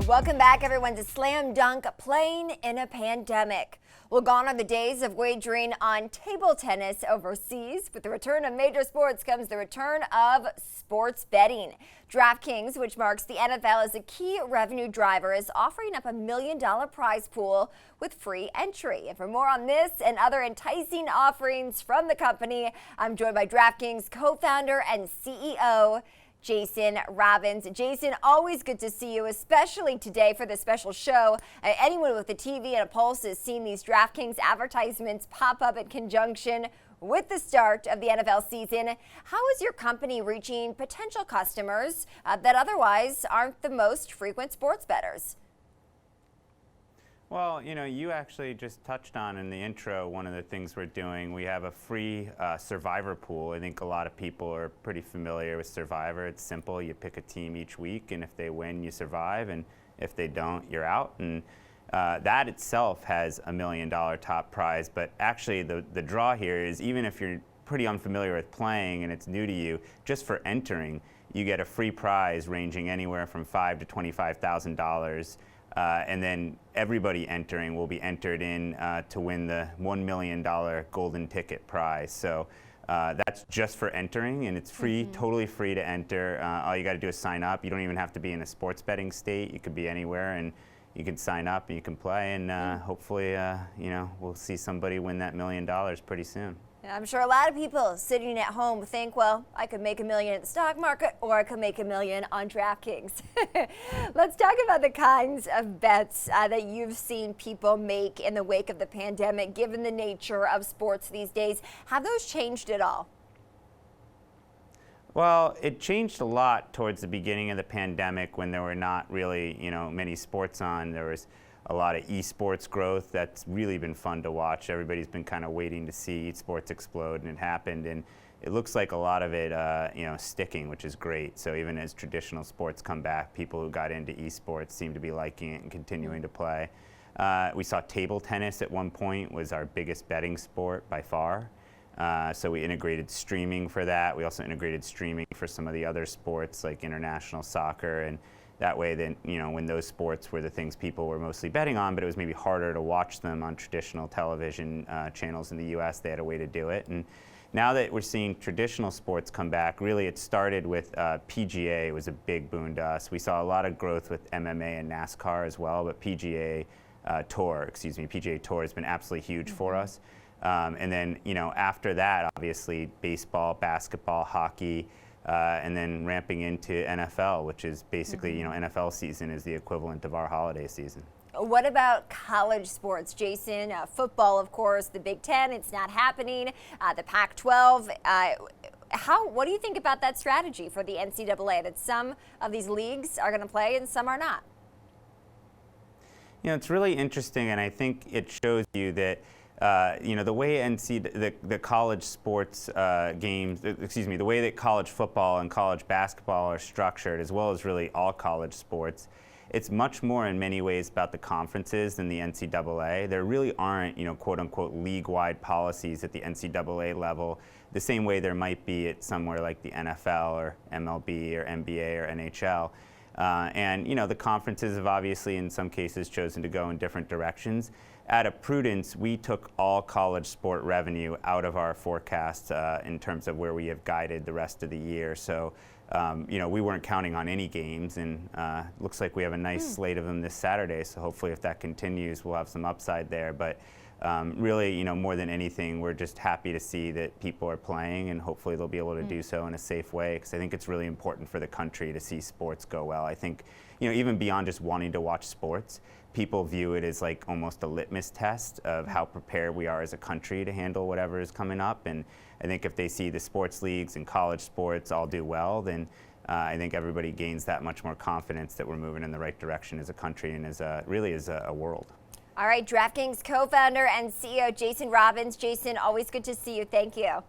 Welcome back, everyone, to Slam Dunk Playing in a Pandemic. Well, gone are the days of wagering on table tennis overseas. With the return of major sports comes the return of sports betting. DraftKings, which marks the NFL as a key revenue driver, is offering up $1 million prize pool with free entry. And for more on this and other enticing offerings from the company, I'm joined by DraftKings co-founder and CEO, Jason Robbins. Jason, always good to see you, especially today for this special show. Anyone with a TV and a pulse has seen these DraftKings advertisements pop up in conjunction with the start of the NFL season. How is your company reaching potential customers that otherwise aren't the most frequent sports bettors? Well, you actually just touched on in the intro one of the things we're doing. We have a free Survivor pool. I think a lot of people are pretty familiar with Survivor. It's simple. You pick a team each week, and if they win, you survive, and if they don't, you're out. And that itself has $1 million top prize. But actually, the draw here is even if you're pretty unfamiliar with playing and it's new to you, just for entering, you get a free prize ranging anywhere from $5,000 to $25,000. And then everybody entering will be entered in to win the $1 million golden ticket prize. So that's just for entering, and it's free, totally free to enter. All you got to do is sign up. You don't even have to be in a sports betting state. You could be anywhere, and you can sign up and you can play. And hopefully, we'll see somebody win that $1 million pretty soon. I'm sure a lot of people sitting at home think, well, I could make $1 million in the stock market, or I could make $1 million on DraftKings. Let's talk about the kinds of bets that you've seen people make in the wake of the pandemic, given the nature of sports these days. Have those changed at all? Well, it changed a lot towards the beginning of the pandemic when there were not really, many sports on. There was a lot of esports growth that's really been fun to watch. Everybody's been kind of waiting to see esports explode, and it happened. And it looks like a lot of it, sticking, which is great. So even as traditional sports come back, people who got into esports seem to be liking it and continuing to play. We saw table tennis at one point was our biggest betting sport by far. So we integrated streaming for that. We also integrated streaming for some of the other sports like international soccer, and that way, then, when those sports were the things people were mostly betting on, but it was maybe harder to watch them on traditional television channels in the U.S., they had a way to do it. And now that we're seeing traditional sports come back, really it started with PGA was a big boon to us. We saw a lot of growth with MMA and NASCAR as well, but PGA Tour has been absolutely huge for us. And then, after that, obviously, baseball, basketball, hockey, and then ramping into NFL, which is basically, NFL season is the equivalent of our holiday season. What about college sports, Jason? Football, of course, the Big Ten, it's not happening. The Pac-12. What do you think about that strategy for the NCAA, that some of these leagues are going to play and some are not? It's really interesting, and I think it shows you that the way the college sports the way that college football and college basketball are structured, as well as really all college sports, it's much more in many ways about the conferences than the NCAA. There really aren't, quote unquote, league-wide policies at the NCAA level, the same way there might be at somewhere like the NFL or MLB or NBA or NHL. And the conferences have obviously in some cases chosen to go in different directions. Out of prudence, we took all college sport revenue out of our forecast in terms of where we have guided the rest of the year. So, we weren't counting on any games, and looks like we have a nice slate of them this Saturday. So hopefully if that continues, we'll have some upside there. But really, more than anything, we're just happy to see that people are playing, and hopefully they'll be able to do so in a safe way, because I think it's really important for the country to see sports go well. I think, even beyond just wanting to watch sports, people view it as like almost a litmus test of how prepared we are as a country to handle whatever is coming up. And I think if they see the sports leagues and college sports all do well, then I think everybody gains that much more confidence that we're moving in the right direction as a country and as a world. All right, DraftKings co-founder and CEO Jason Robbins. Jason, always good to see you. Thank you.